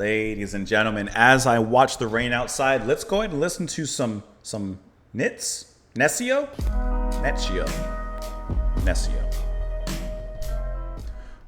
Ladies and gentlemen, as I watch the rain outside, let's go ahead and listen to some Nits? Nescio? Nescio.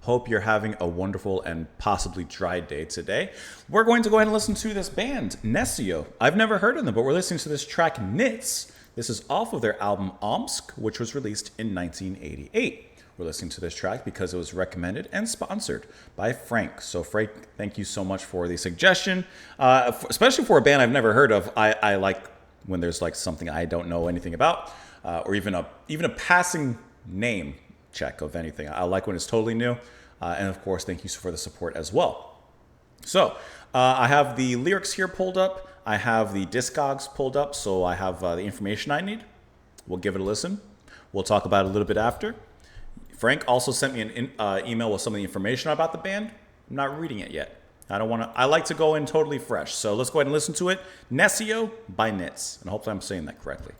Hope you're having a wonderful and possibly dry day today. We're going to go ahead and listen to this band, Nescio. I've never heard of them, but we're listening to this track, Nits. This is off of their album Omsk, which was released in 1988. We're listening to this track because it was recommended and sponsored by Frank. So Frank, thank you so much for the suggestion. Especially for a band I've never heard of. I like when there's like something I don't know anything about, or even a passing name check of anything. I like when it's totally new. And of course, thank you for the support as well. So I have the lyrics here pulled up. I have the Discogs pulled up. So I have the information I need. We'll give it a listen. We'll talk about it a little bit after. Frank also sent me an email with some of the information about the band. I'm not reading it yet. I like to go in totally fresh. So let's go ahead and listen to it. Nescio by Nits. And hopefully I'm saying that correctly.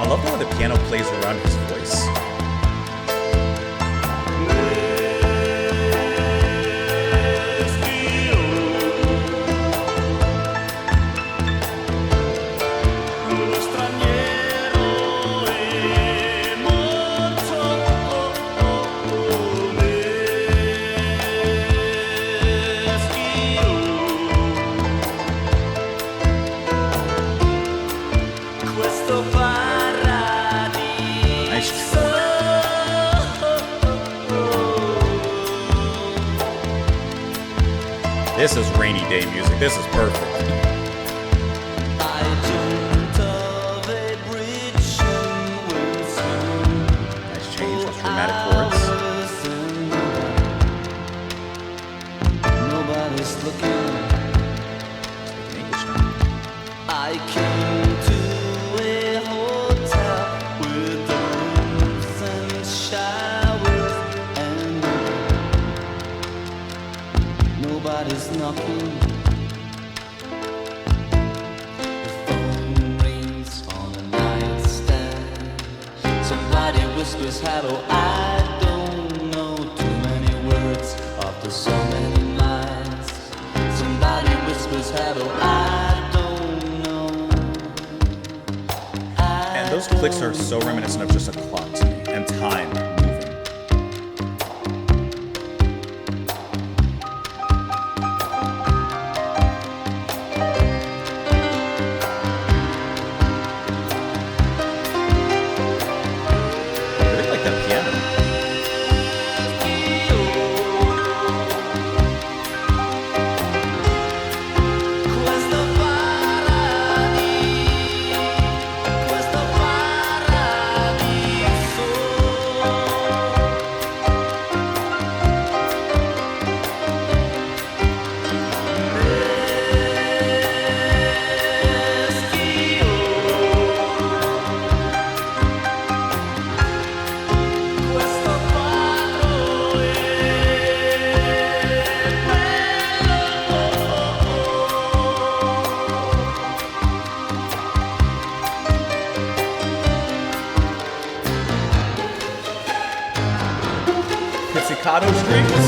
I love the way the piano plays around his voice. This is rainy day music. This is perfect. Nice change with dramatic chords. Nobody's looking. Speaking English now. I came to a hotel with rooms and showers, and nobody's knocking. The phone rings on a nightstand. Somebody whispers hello. I don't know too many words after so many lines. Somebody whispers hello. I don't know. And those clicks are so reminiscent of just a clock to me and time moving. I really like that piano. Questo paradiso. Questo quadro Pizzicato strings.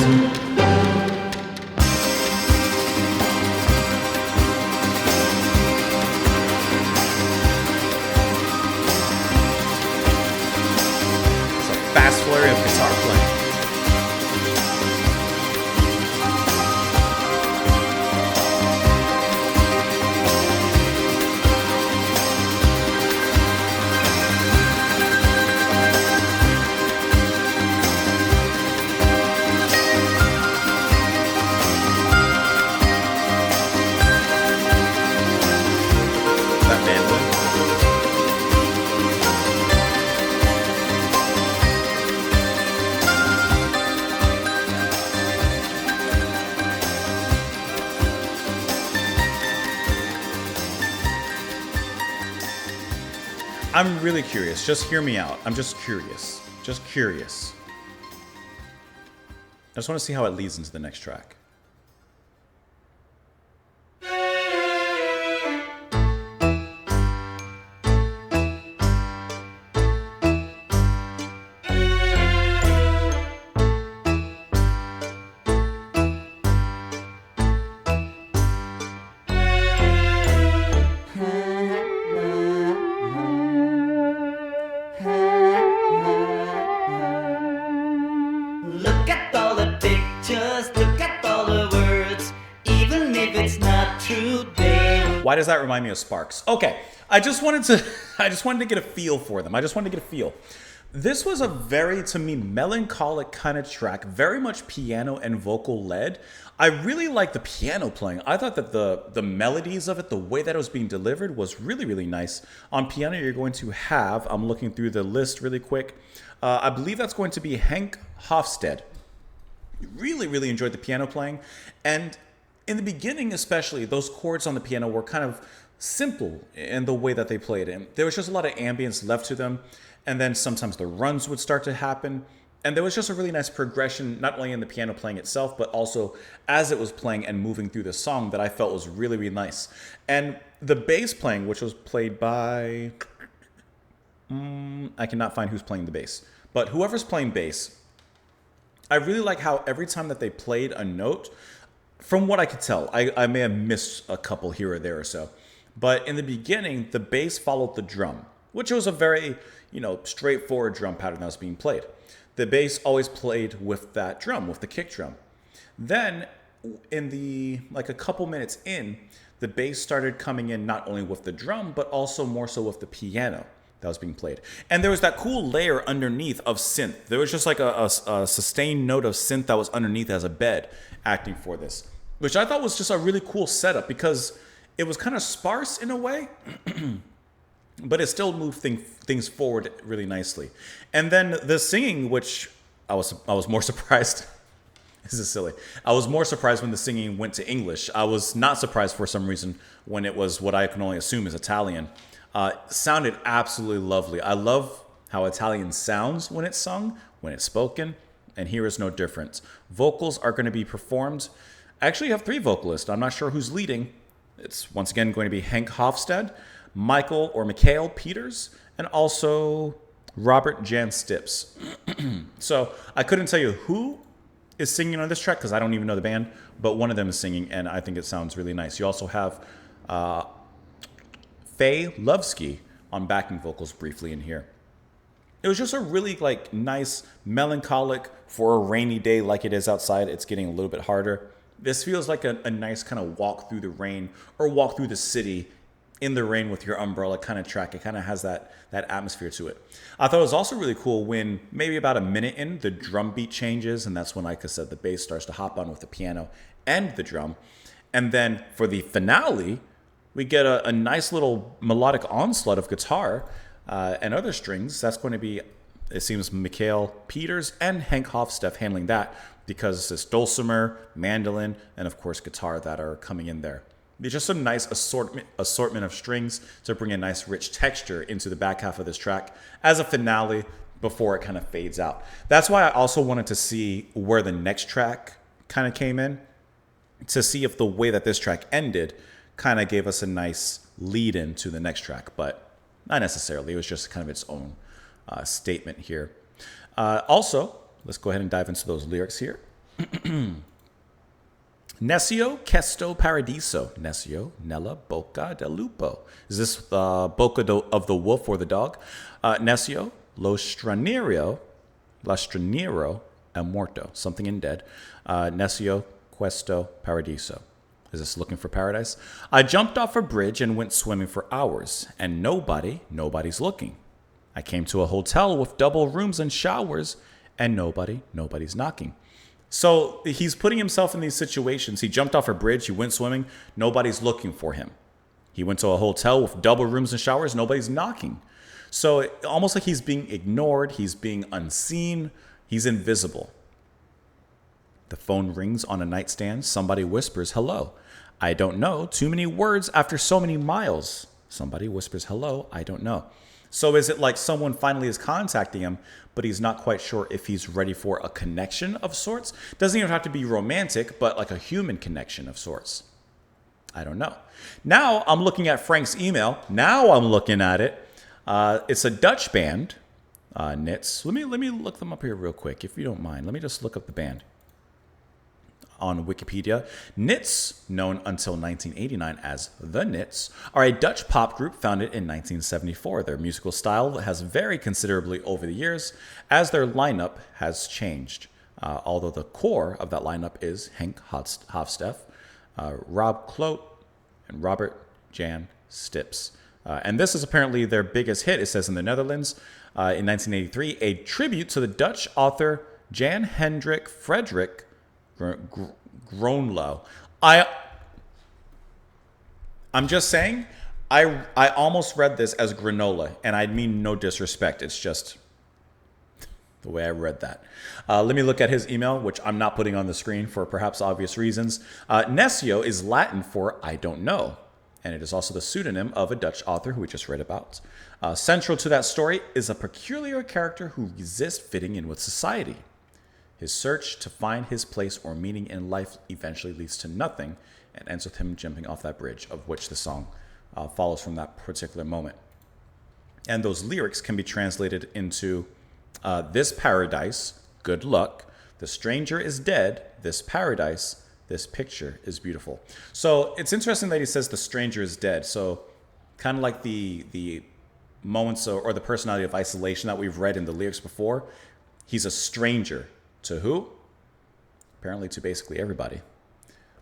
I'm really curious. Just hear me out. I'm just curious. Just curious. I just want to see how it leads into the next track. Look at all the pictures, look at all the words, even if it's not true, they Why does that remind me of Sparks? Okay, I just wanted to get a feel for them. I just wanted to get a feel. This was a very, to me, melancholic kind of track, very much piano and vocal led. I really like the piano playing. I thought that the melodies of it, the way that it was being delivered was really, really nice. On piano, you're going to have, I'm looking through the list really quick, I believe that's going to be Hank Hofstede. Really, really enjoyed the piano playing. And in the beginning, especially, those chords on the piano were kind of simple in the way that they played it. There was just a lot of ambience left to them. And then sometimes the runs would start to happen. And there was just a really nice progression, not only in the piano playing itself, but also as it was playing and moving through the song that I felt was really, really nice. And the bass playing, which was played by... I cannot find who's playing the bass. But whoever's playing bass, I really like how every time that they played a note, from what I could tell, I may have missed a couple here or there or so, but in the beginning, the bass followed the drum, which was a very, straightforward drum pattern that was being played. The bass always played with that drum, with the kick drum. Then, a couple minutes in, the bass started coming in not only with the drum, but also more so with the piano that was being played. And there was that cool layer underneath of synth. There was just like a sustained note of synth that was underneath as a bed acting for this, which I thought was just a really cool setup because it was kind of sparse in a way, but it still moved things forward really nicely. And then the singing, which I was more surprised. This is silly. I was more surprised when the singing went to English. I was not surprised for some reason when it was what I can only assume is Italian. Sounded absolutely lovely. I love how Italian sounds when it's sung, when it's spoken, and here is no difference. Vocals are going to be performed. I actually have 3 vocalists. I'm not sure who's leading. It's once again going to be Hank Hofstede, Mikhail Peters, and also Robert Jan Stips. So I couldn't tell you who is singing on this track because I don't even know the band, but one of them is singing, and I think it sounds really nice. You also have Faye Lovsky on backing vocals briefly in here. It was just a really nice, melancholic for a rainy day like it is outside. It's getting a little bit harder. This feels like a nice kind of walk through the rain or walk through the city in the rain with your umbrella kind of track. It kind of has that atmosphere to it. I thought it was also really cool when maybe about a minute in, the drum beat changes, and that's when, like I said, the bass starts to hop on with the piano and the drum. And then for the finale, we get a nice little melodic onslaught of guitar and other strings. That's going to be, it seems, Mikhail Peters and Hank Hofstede handling that because it's dulcimer, mandolin, and of course guitar that are coming in there. It's just a nice assortment of strings to bring a nice rich texture into the back half of this track as a finale before it kind of fades out. That's why I also wanted to see where the next track kind of came in, to see if the way that this track ended kind of gave us a nice lead into the next track, but not necessarily. It was just kind of its own statement here. Also, let's go ahead and dive into those lyrics here. Nescio, questo paradiso. Nescio, nella bocca del lupo. Is this bocca of the wolf or the dog? Nescio, lo straniero è morto. Something in dead. Nescio, questo paradiso. Is this looking for paradise? I jumped off a bridge and went swimming for hours, and nobody's looking. I came to a hotel with double rooms and showers, and nobody's knocking. So he's putting himself in these situations. He jumped off a bridge, he went swimming, nobody's looking for him. He went to a hotel with double rooms and showers, nobody's knocking. So almost like he's being ignored, he's being unseen, he's invisible. The phone rings on a nightstand. Somebody whispers, hello. I don't know. Too many words after so many miles. Somebody whispers, hello. I don't know. So is it like someone finally is contacting him, but he's not quite sure if he's ready for a connection of sorts? Doesn't even have to be romantic, but like a human connection of sorts. I don't know. Now I'm looking at Frank's email. Now I'm looking at it. It's a Dutch band, Nits. Let me look them up here real quick, if you don't mind. Let me just look up the band on Wikipedia. Nits, known until 1989 as the Nits, are a Dutch pop group founded in 1974. Their musical style has varied considerably over the years as their lineup has changed. Although the core of that lineup is Henk Hofstef, Rob Kloot, and Robert Jan Stips. And this is apparently their biggest hit, it says in the Netherlands, in 1983, a tribute to the Dutch author Jan Hendrik Frederik Groenlo. I'm just saying, I almost read this as granola, and I mean no disrespect. It's just the way I read that. Let me look at his email, which I'm not putting on the screen for perhaps obvious reasons. Nescio is Latin for I don't know, and it is also the pseudonym of a Dutch author who we just read about. Central to that story is a peculiar character who resists fitting in with society. His search to find his place or meaning in life eventually leads to nothing and ends with him jumping off that bridge, of which the song follows from that particular moment. And those lyrics can be translated into this paradise, good luck. The stranger is dead. This paradise, this picture is beautiful. So it's interesting that he says the stranger is dead. So kind of like the moments or the personality of isolation that we've read in the lyrics before. He's a stranger. To who? Apparently to basically everybody.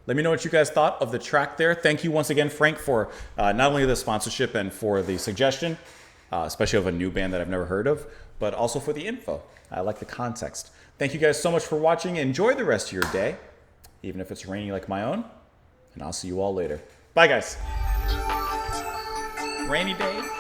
Let me know what you guys thought of the track there. Thank you once again, Frank, for not only the sponsorship and for the suggestion, especially of a new band that I've never heard of, but also for the info. I like the context. Thank you guys so much for watching. Enjoy the rest of your day, even if it's rainy like my own. And I'll see you all later. Bye, guys. Rainy day.